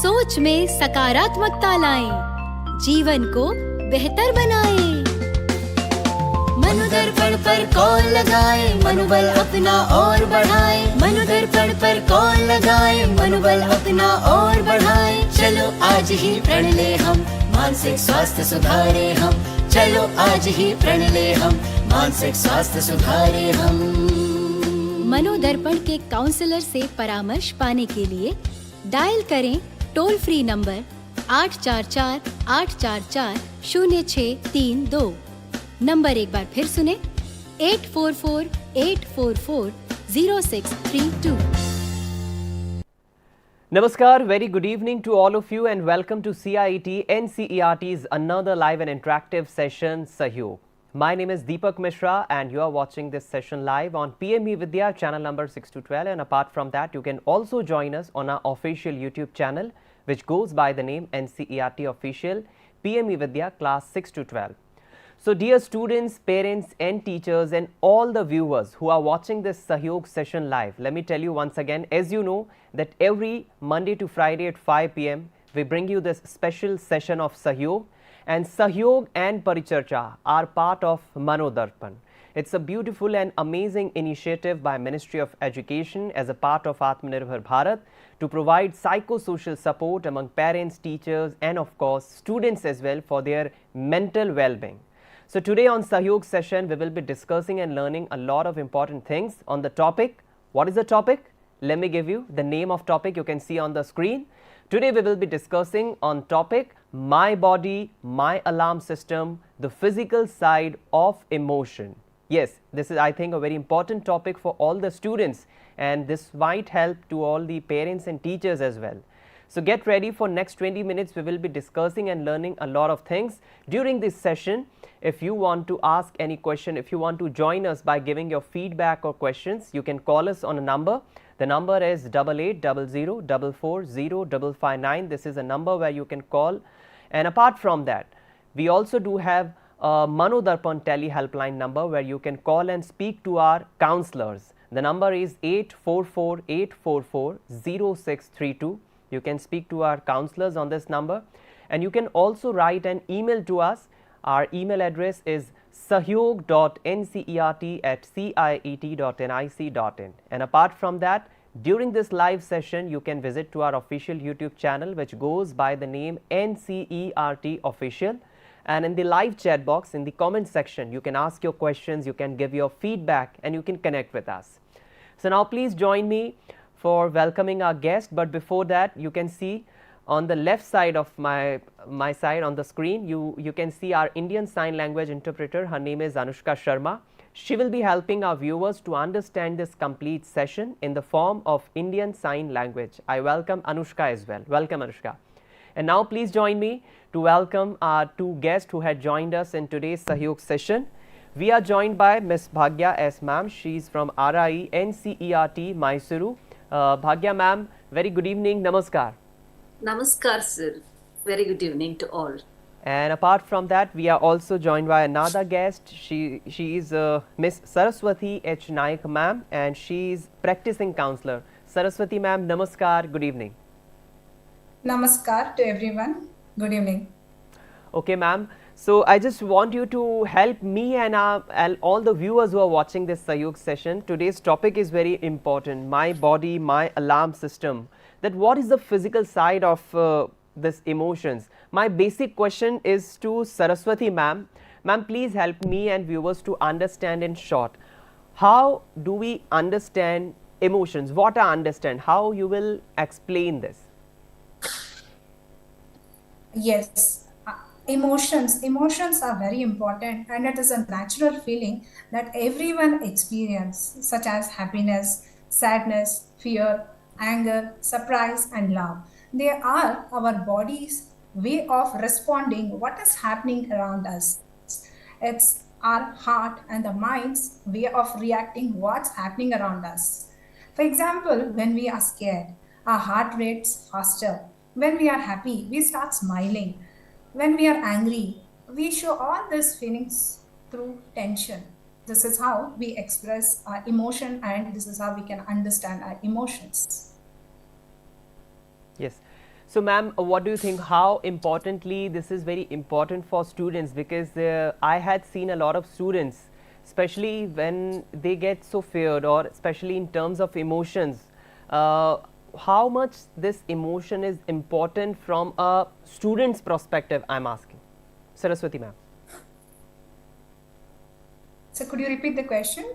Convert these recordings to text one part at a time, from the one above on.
सोच में सकारात्मकता लाएं, जीवन को बेहतर बनाएं। मनोदर्पण पर कॉल लगाएं, मनोबल अपना और बढ़ाएं। मनोदर्पण पर कॉल लगाएं, मनोबल अपना और बढ़ाएं। चलो आज ही प्रण ले हम, मानसिक स्वास्थ्य सुधारे हम। चलो आज ही प्रण ले हम, मानसिक स्वास्थ्य सुधारे हम। मनोदर्पण के काउंसलर से परामर्श पाने के लिए डायल करें टोल फ्री नंबर 844-844-0632। नंबर एक बार फिर सुने 844-844-0632। Namaskar, very good evening to all of you and welcome to CIET NCERT's another live and interactive session, Sahyog. My name is Deepak Mishra and you are watching this session live on PME Vidya channel number 6 to 12, and apart from that you can also join us on our official YouTube channel which goes by the name NCERT Official PME Vidya class 6 to 12. So dear students, parents and teachers and all the viewers who are watching this Sahyog session live, let me tell you once again, as you know that every Monday to Friday at 5 p.m. we bring you this special session of Sahyog, and Sahyog and Paricharcha are part of Manodarpan. It's a beautiful and amazing initiative by Ministry of Education as a part of Atmanirbhar Bharat to provide psychosocial support among parents, teachers and of course students as well for their mental well-being. So today on Sahyog session we will be discussing and learning a lot of important things on the topic. What is the topic? Let me give you the name of topic, you can see on the screen. Today we will be discussing on topic my body, my alarm system, the physical side of emotion. Yes, this is I think a very important topic for all the students and this might help to all the parents and teachers as well. So get ready for next 20 minutes, we will be discussing and learning a lot of things. During this session, if you want to ask any question, if you want to join us by giving your feedback or questions, you can call us on a number. The number is 8800440559. This is a number where you can call. And apart from that, we also do have a Manodarpan tele helpline number where you can call and speak to our counselors. The number is 844-844-0632. You can speak to our counselors on this number and you can also write an email to us. Our email address is sahyog.ncert@ciet.nic.in. And apart from that, during this live session, you can visit to our official YouTube channel which goes by the name NCERT Official. And in the live chat box, in the comment section, you can ask your questions, you can give your feedback and you can connect with us. So now please join me for welcoming our guest, but before that you can see on the left side of my side on the screen, you can see our Indian Sign Language interpreter. Her name is Anushka Sharma. She will be helping our viewers to understand this complete session in the form of Indian Sign Language. I welcome Anushka as well. Welcome Anushka. And now please join me to welcome our two guests who had joined us in today's Sahyog session. We are joined by Ms. Bhagya S ma'am. She is from RIE NCERT Mysuru. Bhagya ma'am, very good evening. Namaskar. Namaskar sir. Very good evening to all. And apart from that, we are also joined by another guest. She is Miss Saraswathi H. Naik ma'am and she is practicing counselor. Saraswathi ma'am, namaskar. Good evening. Namaskar to everyone. Good evening. Okay ma'am. So I just want you to help me and all the viewers who are watching this Sahyog session. Today's topic is very important. My body, my alarm system. That what is the physical side of this emotions? My basic question is to Saraswathi ma'am. Ma'am, please help me and viewers to understand in short. How do we understand emotions? What I understand? How you will explain this? Yes, emotions are very important and it is a natural feeling that everyone experiences, such as happiness, sadness, fear, anger, surprise and love. They are our body's way of responding what is happening around us. It's our heart and the mind's way of reacting what's happening around us. For example, when we are scared, our heart rates faster. When we are happy, we start smiling. When we are angry, we show all these feelings through tension. This is how we express our emotion and this is how we can understand our emotions. Yes. So, ma'am, what do you think? How importantly this is very important for students? Because I had seen a lot of students, especially when they get so feared, or especially in terms of emotions. How much this emotion is important from a student's perspective? I'm asking, Saraswati, ma'am. So could you repeat the question?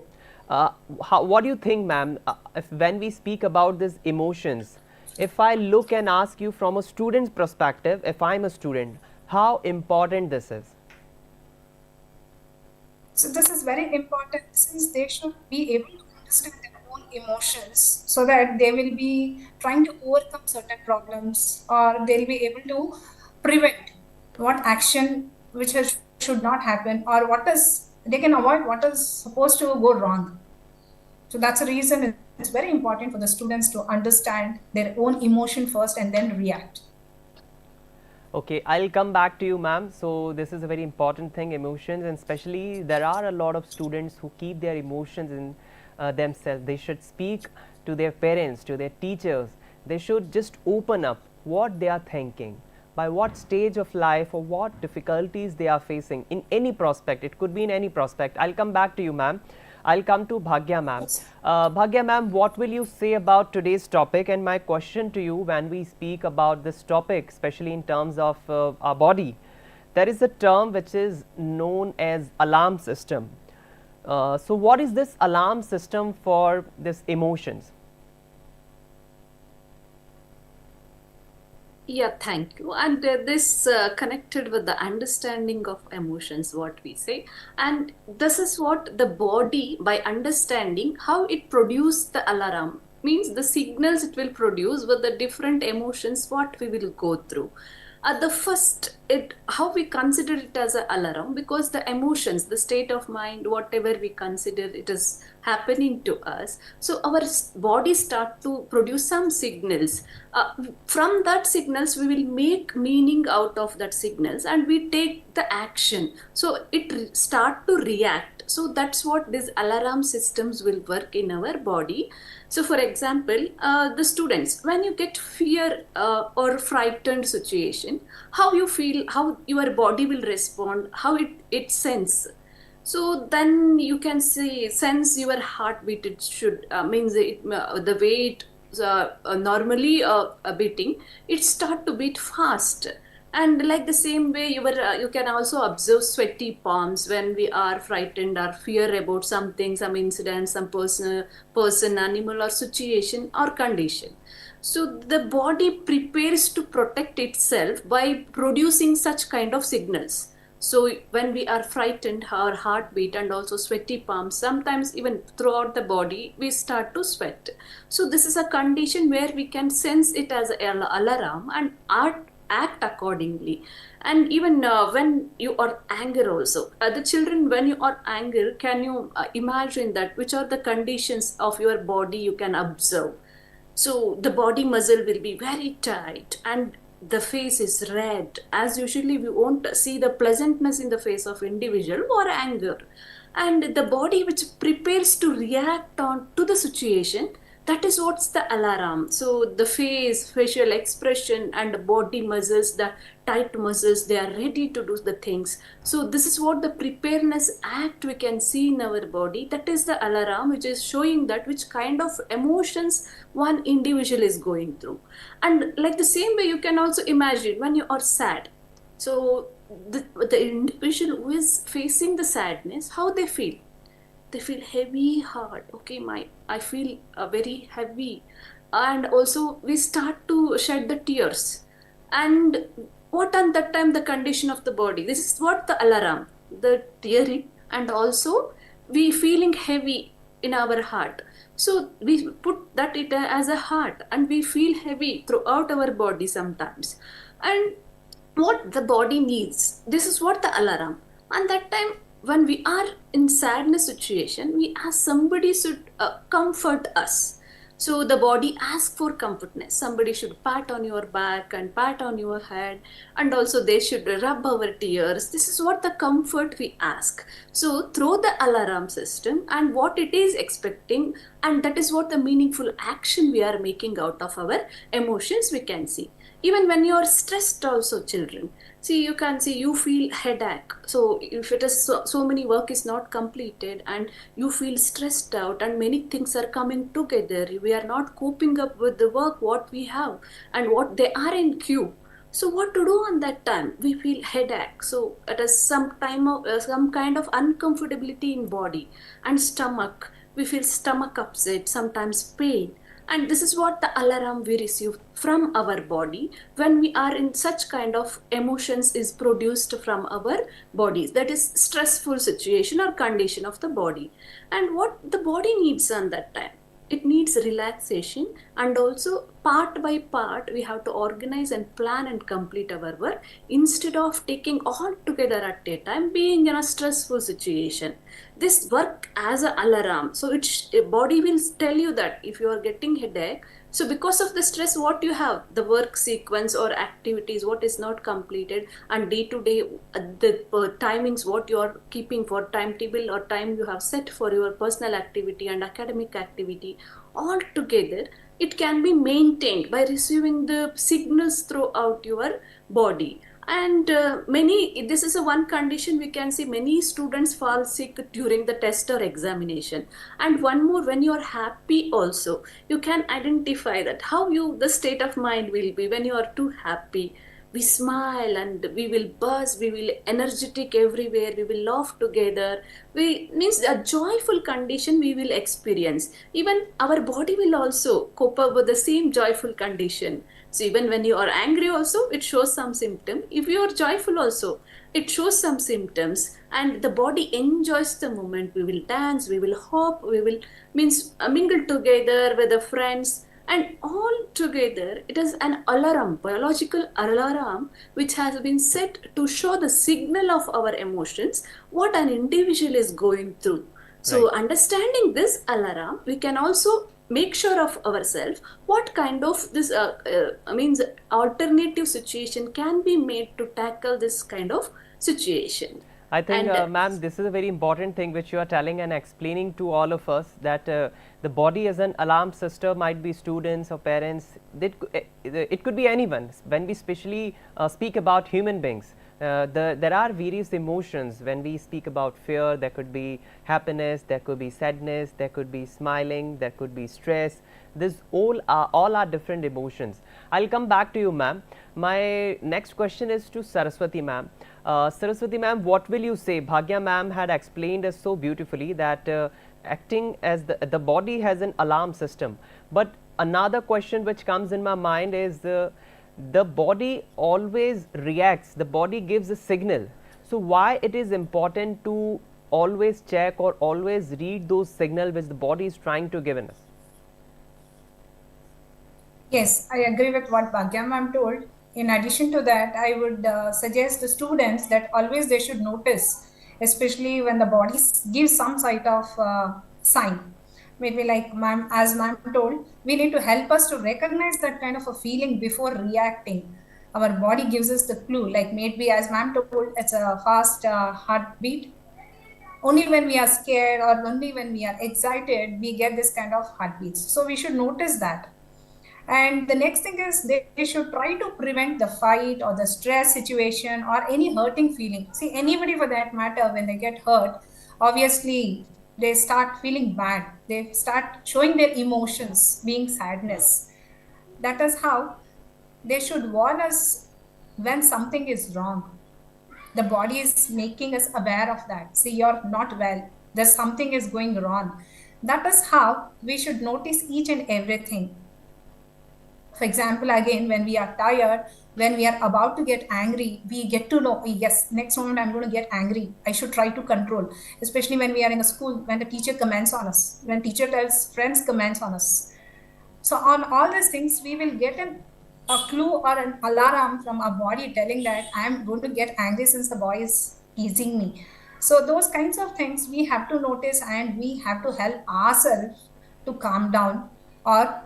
What do you think, ma'am? If when we speak about these emotions, if I look and ask you from a student's perspective, if I'm a student, how important this is? So this is very important, since they should be able to understand their own emotions, so that they will be trying to overcome certain problems, or they'll be able to prevent what action which should not happen, or what is they can avoid what is supposed to go wrong. So that's the reason it's very important for the students to understand their own emotion first and then react. Okay, I'll come back to you, ma'am. So this is a very important thing, emotions, and especially there are a lot of students who keep their emotions in themselves. They should speak to their parents, to their teachers. They should just open up what they are thinking, by what stage of life or what difficulties they are facing in any prospect. It could be in any prospect. I'll come back to you, ma'am. I'll come to Bhagya, ma'am. Bhagya, ma'am, what will you say about today's topic? And my question to you, when we speak about this topic, especially in terms of our body, there is a term which is known as alarm system. So what is this alarm system for this emotions? Yeah, thank you. And this connected with the understanding of emotions, what we say. And this is what the body, by understanding how it produces the alarm, means the signals it will produce with the different emotions, what we will go through. At the first, how we consider it as an alarm, because the emotions, the state of mind, whatever we consider it is happening to us, so our body start to produce some signals. From that signals, we will make meaning out of that signals, and we take the action. So it start to react. So that's what these alarm systems will work in our body. So for example, the students, when you get fear or frightened situation, how you feel, how your body will respond, how it sense. So then you can say, sense your heartbeat. It should means the way it normally beating, it start to beat fast. And like the same way, you can also observe sweaty palms when we are frightened or fear about something, some incident, some person, animal, or situation or condition. So the body prepares to protect itself by producing such kind of signals. So when we are frightened, our heartbeat and also sweaty palms, sometimes even throughout the body, we start to sweat. So this is a condition where we can sense it as an alarm and act accordingly. And even when you are angry also, the children, when you are angry, can you imagine that which are the conditions of your body you can observe? So the body muscle will be very tight and the face is red, as usually we won't see the pleasantness in the face of individual or anger. And the body which prepares to react on to the situation, that is what's the alarm. So the face, facial expression and body muscles, the tight muscles, they are ready to do the things. So this is what the preparedness act we can see in our body. That is the alarm which is showing that which kind of emotions one individual is going through. And like the same way, you can also imagine when you are sad. So the individual who is facing the sadness, how they feel. They feel heavy heart. Okay, I feel very heavy, and also we start to shed the tears. And what at that time the condition of the body? This is what the alarm, the tearing, and also we feeling heavy in our heart. So we put that it as a heart, and we feel heavy throughout our body sometimes. And what the body needs, this is what the alarm. And that time, when we are in sadness situation, we ask somebody should comfort us. So the body asks for comfortness. Somebody should pat on your back and pat on your head, and also they should rub our tears. This is what the comfort we ask. So through the alarm system and what it is expecting, and that is what the meaningful action we are making out of our emotions we can see. Even when you're stressed also, children, see, you can see you feel headache. So if it is so many work is not completed and you feel stressed out and many things are coming together, we are not coping up with the work what we have and what they are in queue. So what to do on that time? We feel headache. So it is some time of some kind of uncomfortability in body and stomach. We feel stomach upset, sometimes pain. And this is what the alarm we receive from our body when we are in such kind of emotions is produced from our bodies. That is stressful situation or condition of the body. And what the body needs on that time, it needs relaxation, and also part by part we have to organize and plan and complete our work instead of taking all together at a time, being in a stressful situation. This work as an alarm, so body will tell you that if you are getting headache, so because of the stress what you have, the work sequence or activities what is not completed, and day to day the timings what you are keeping for timetable or time you have set for your personal activity and academic activity, all together it can be maintained by receiving the signals throughout your body. And this is a one condition we can see many students fall sick during the test or examination. And one more, when you are happy also, you can identify that how the state of mind will be when you are too happy. We smile and we will buzz, we will energetic everywhere, we will laugh together. We means a joyful condition we will experience. Even our body will also cope up with the same joyful condition. So even when you are angry also, it shows some symptom. If you are joyful also, it shows some symptoms, and the body enjoys the moment. We will dance, we will hop, we will mingle together with the friends, and all together it is an alarm, biological alarm, which has been set to show the signal of our emotions, what an individual is going through. So Right. understanding this alarm, we can also make sure of ourselves what kind of this alternative situation can be made to tackle this kind of situation. I think, And ma'am, this is a very important thing which you are telling and explaining to all of us, that the body as an alarm system, might be students or parents, it could be anyone. When we especially speak about human beings, there are various emotions. When we speak about fear, there could be happiness, there could be sadness, there could be smiling, there could be stress. This all are different emotions. I'll come back to you, ma'am. My next question is to Saraswathi ma'am. Saraswathi ma'am, what will you say? Bhagya ma'am had explained us so beautifully that acting as the body has an alarm system. But another question which comes in my mind is the body always reacts, the body gives a signal. So why it is important to always check or always read those signals which the body is trying to give in us? Yes, I agree with what Bhagya ma'am told. In addition to that, I would suggest the students that always they should notice, especially when the body gives some sort of sign. Maybe like ma'am, as ma'am told, we need to help us to recognize that kind of a feeling before reacting. Our body gives us the clue, like maybe as ma'am told, it's a fast heartbeat. Only when we are scared or only when we are excited, we get this kind of heartbeats. So we should notice that. And the next thing is they should try to prevent the fight or the stress situation or any hurting feeling. See, anybody for that matter, when they get hurt, obviously they start feeling bad. They start showing their emotions, being sadness. That is how they should warn us when something is wrong. The body is making us aware of that. See, you're not well. There's something is going wrong. That is how we should notice each and everything. For example, again, when we are tired, when we are about to get angry, we get to know, yes, next moment I'm going to get angry. I should try to control, especially when we are in a school, when the teacher comments on us, when teacher tells friends comments on us. So on all these things, we will get a clue or an alarm from our body telling that I'm going to get angry since the boy is teasing me. So those kinds of things we have to notice, and we have to help ourselves to calm down, or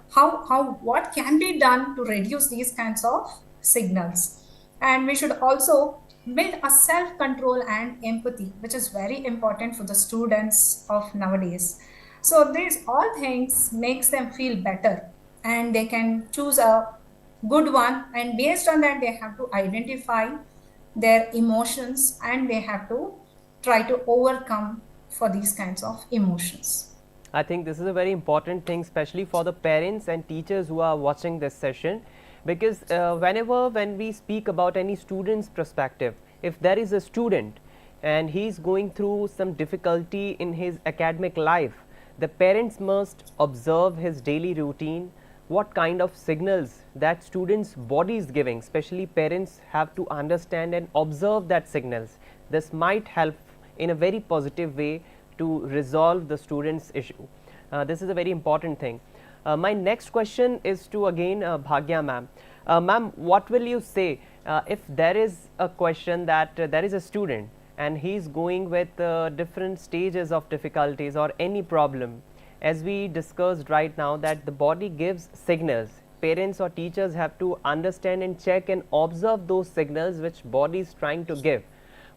what can be done to reduce these kinds of signals. And we should also build a self-control and empathy, which is very important for the students of nowadays. So these all things makes them feel better, and they can choose a good one, and based on that they have to identify their emotions and they have to try to overcome for these kinds of emotions. I think this is a very important thing, especially for the parents and teachers who are watching this session, because when we speak about any student's perspective, if there is a student and he is going through some difficulty in his academic life, the parents must observe his daily routine, what kind of signals that student's body is giving. Especially parents have to understand and observe that signals. This might help in a very positive way to resolve the student's issue. This is a very important thing. My next question is to again Bhagya ma'am. Ma'am, what will you say if there is a question that there is a student and he is going with different stages of difficulties or any problem? As we discussed right now, that the body gives signals. Parents or teachers have to understand and check and observe those signals which body is trying to give.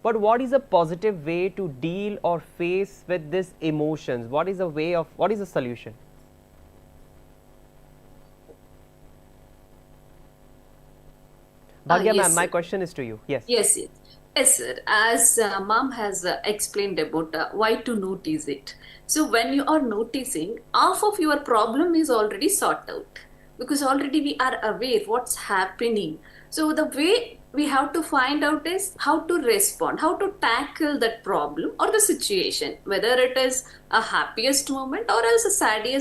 But what is a positive way to deal or face with these emotions? What is the solution? Bhagya Yes, ma'am, my sir. question is to you. Yes. Yes, yes. Yes, sir. As mom has explained about why to notice it. So when you are noticing, half of your problem is already sorted out because already we are aware what's happening. So the way we have to find out is how to respond, how to tackle that problem or the situation, whether it is a happiest moment or else a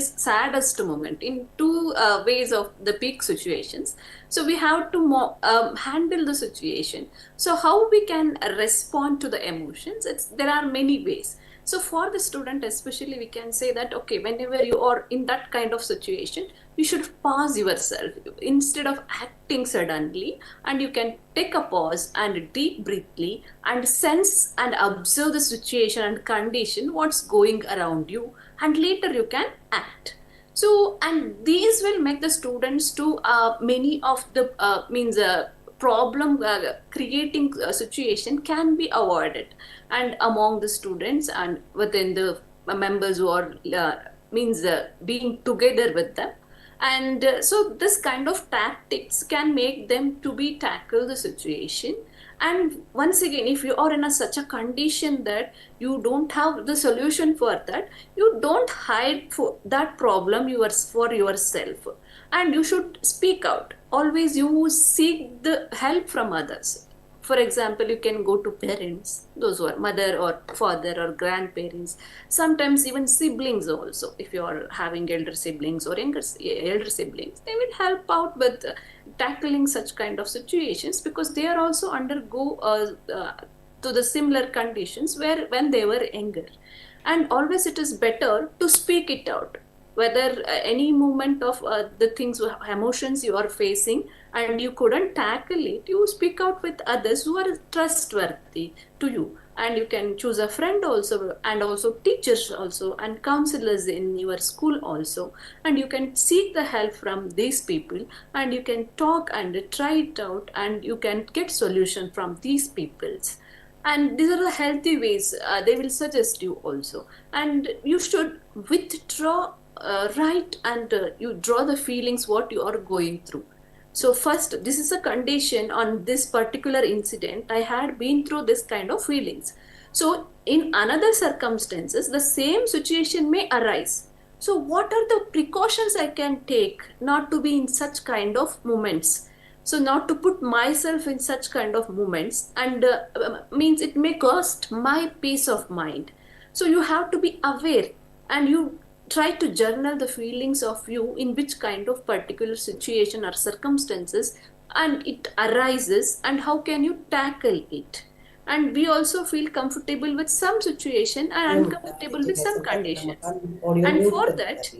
saddest moment in two ways of the peak situations. So we have to handle the situation. So how we can respond to the emotions? There are many ways. So for the student especially, we can say that, okay, whenever you are in that kind of situation, you should pause yourself instead of acting suddenly, and you can take a pause and deep breathly and sense and observe the situation and condition, what's going around you, and later you can act. So, and these will make the students to many of the problem creating situation can be avoided, and among the students and within the members who are being together with them. And so this kind of tactics can make them to be tackle the situation. And once again, if you are in such a condition that you don't have the solution for that, you don't hide for that problem for yourself, and you should speak out. Always you seek the help from others. For example, you can go to parents, those who are mother or father or grandparents, sometimes even siblings also. If you are having elder siblings or elder siblings, they will help out with tackling such kind of situations, because they are also undergo to the similar conditions where when they were younger. And always it is better to speak it out, whether any moment of the things, emotions you are facing and you couldn't tackle it, you speak out with others who are trustworthy to you. And you can choose a friend also, and also teachers also, and counselors in your school also, and you can seek the help from these people, and you can talk and try it out, and you can get solution from these peoples. And these are the healthy ways they will suggest you also. And you should withdraw, right, and you draw the feelings what you are going through. So first, this is a condition on this particular incident. I had been through this kind of feelings. So in another circumstances, the same situation may arise. So what are the precautions I can take not to be in such kind of moments? So not to put myself in such kind of moments, and means it may cost my peace of mind. So you have to be aware, and you try to journal the feelings of you in which kind of particular situation or circumstances and it arises, and how can you tackle it. And we also feel comfortable with some situation and uncomfortable with some conditions. And for that,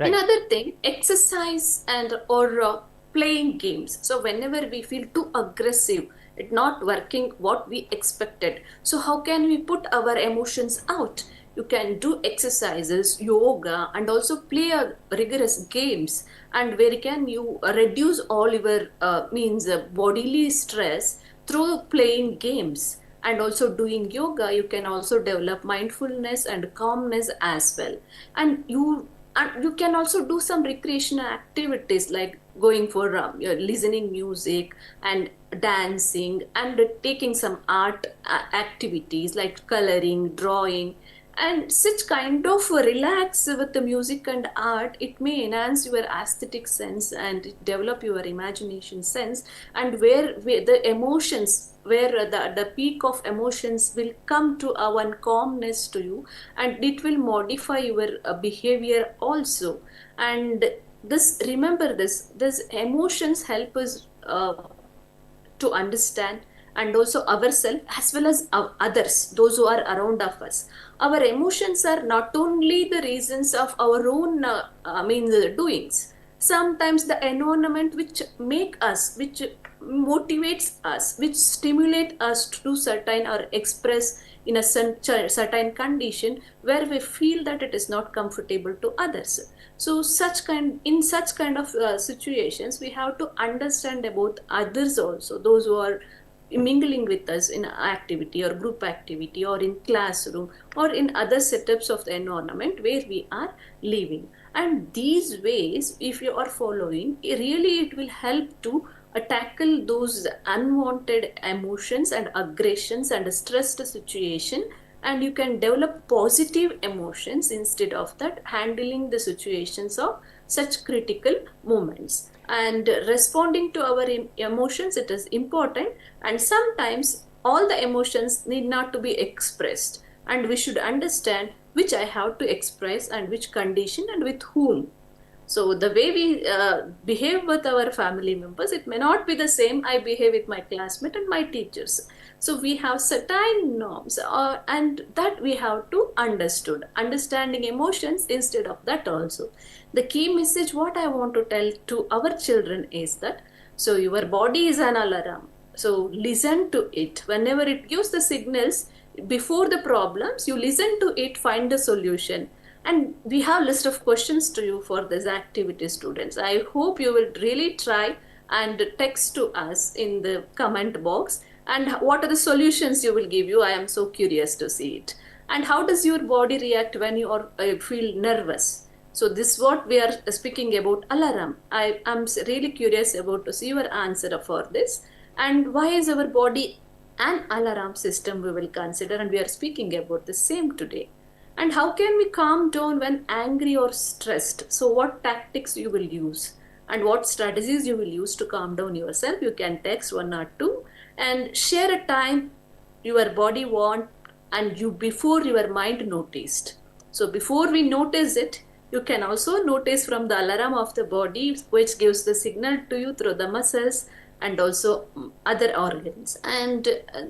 Right. another thing, exercise and or playing games. So whenever we feel too aggressive, it not working what we expected, so how can we put our emotions out? You can do exercises, yoga, and also play a rigorous games, and where can you reduce all your bodily stress through playing games. And also doing yoga, you can also develop mindfulness and calmness as well. And you And you can also do some recreational activities like going for listening music and dancing, and taking some art activities like coloring, drawing, and such kind of relax with the music and art. It may enhance your aesthetic sense and develop your imagination sense, and where the emotions, where the peak of emotions will come to a one calmness to you, and it will modify your behavior also. And this, remember this emotions help us to understand and also ourselves as well as others, those who are around of us. Our emotions are not only the reasons of our own doings. Sometimes the environment which make us, which motivates us, which stimulate us to do certain or express in a certain condition where we feel that it is not comfortable to others. So in such kind of situations, we have to understand about others also, those who are mingling with us in activity or group activity or in classroom or in other setups of the environment where we are living. And these ways, if you are following, really it will help to tackle those unwanted emotions and aggressions and stressed situation, and you can develop positive emotions instead of that handling the situations of such critical moments. And responding to our emotions, it is important, and sometimes all the emotions need not to be expressed, and we should understand which I have to express and which condition and with whom. So the way we behave with our family members, it may not be the same I behave with my classmate and my teachers. So we have certain norms, and that we have to understanding emotions instead of that also. The key message what I want to tell to our children is that, so your body is an alarm. So listen to it. Whenever it gives the signals before the problems, you listen to it, find the solution. And we have a list of questions to you for this activity, students. I hope you will really try and text to us in the comment box. And what are the solutions you will give you? I am so curious to see it. And how does your body react when you are, feel nervous? So this is what we are speaking about alarm. I am really curious about to see your answer for this. And why is our body an alarm system we will consider, and we are speaking about the same today. And how can we calm down when angry or stressed? So what tactics you will use and what strategies you will use to calm down yourself? You can text 1 or 2 and share a time your body want and you before your mind noticed. So before we notice it, you can also notice from the alarm of the body, which gives the signal to you through the muscles and also other organs. And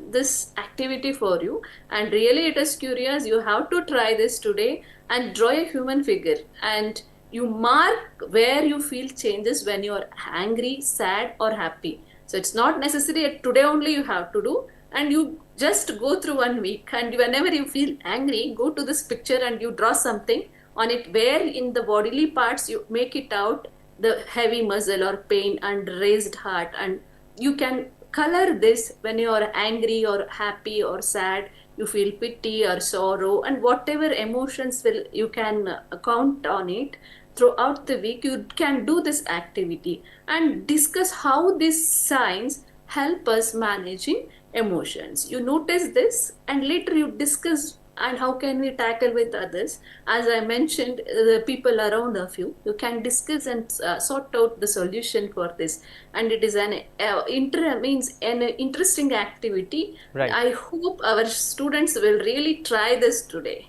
this activity for you, and really it is curious, you have to try this today and draw a human figure, and you mark where you feel changes when you are angry, sad or happy. So it's not necessary today only you have to do, and you just go through 1 week, and whenever you feel angry, go to this picture and you draw something on it where in the bodily parts you make it out the heavy muscle or pain and raised heart, and you can color this when you are angry or happy or sad, you feel pity or sorrow, and whatever emotions will you can count on it throughout the week. You can do this activity and discuss how these signs help us managing emotions. You notice this and later you discuss and how can we tackle with others. As I mentioned, the people around of you, you can discuss and sort out the solution for this. And it is an interesting activity. Right. I hope our students will really try this today.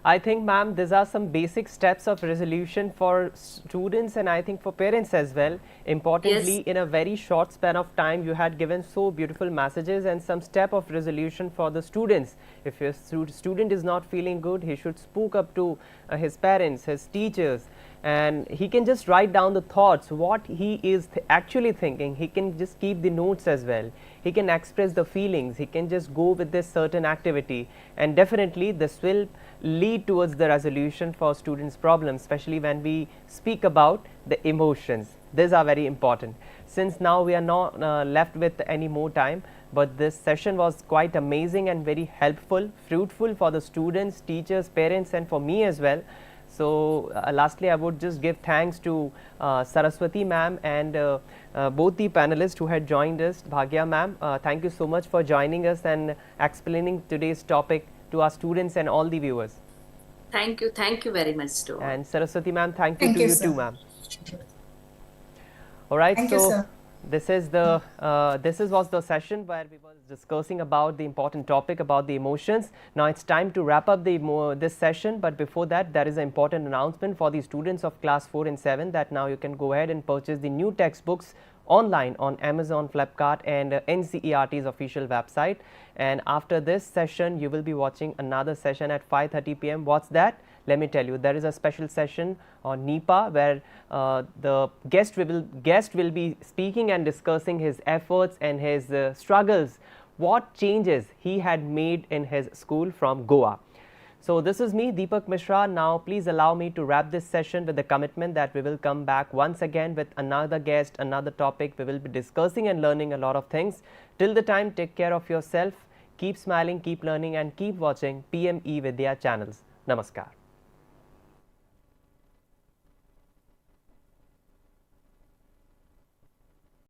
I think, ma'am, these are some basic steps of resolution for students and I think for parents as well. Importantly, Yes. in a very short span of time, you had given so beautiful messages and some step of resolution for the students. If your student is not feeling good, he should speak up to his parents, his teachers, and he can just write down the thoughts, what he is actually thinking. He can just keep the notes as well. He can express the feelings. He can just go with this certain activity, and definitely this will lead towards the resolution for students' problems, especially when we speak about the emotions. These are very important. Since now we are not left with any more time, but this session was quite amazing and very helpful, fruitful for the students, teachers, parents, and for me as well. So lastly, I would just give thanks to Saraswathi ma'am and both the panelists who had joined us. Bhagya ma'am, thank you so much for joining us and explaining today's topic to our students and all the viewers. Thank you very much to all. And Saraswathi ma'am, thank you Thank to you, you sir. too, ma'am. All right, Thank you, so sir. this is was the session where we were discussing about the important topic about the emotions. Now it's time to wrap up this session, but before that, there is an important announcement for the students of class 4 and 7 that now you can go ahead and purchase the new textbooks online on Amazon, Flipkart and NCERT's official website. And after this session, you will be watching another session at 5:30 p.m. What's that? Let me tell you, there is a special session on NIPA where the guest will be speaking and discussing his efforts and his struggles, what changes he had made in his school from Goa. So this is me, Deepak Mishra. Now please allow me to wrap this session with the commitment that we will come back once again with another guest, another topic. We will be discussing and learning a lot of things. Till the time, take care of yourself, keep smiling, keep learning and keep watching PME Vidya channels. Namaskar.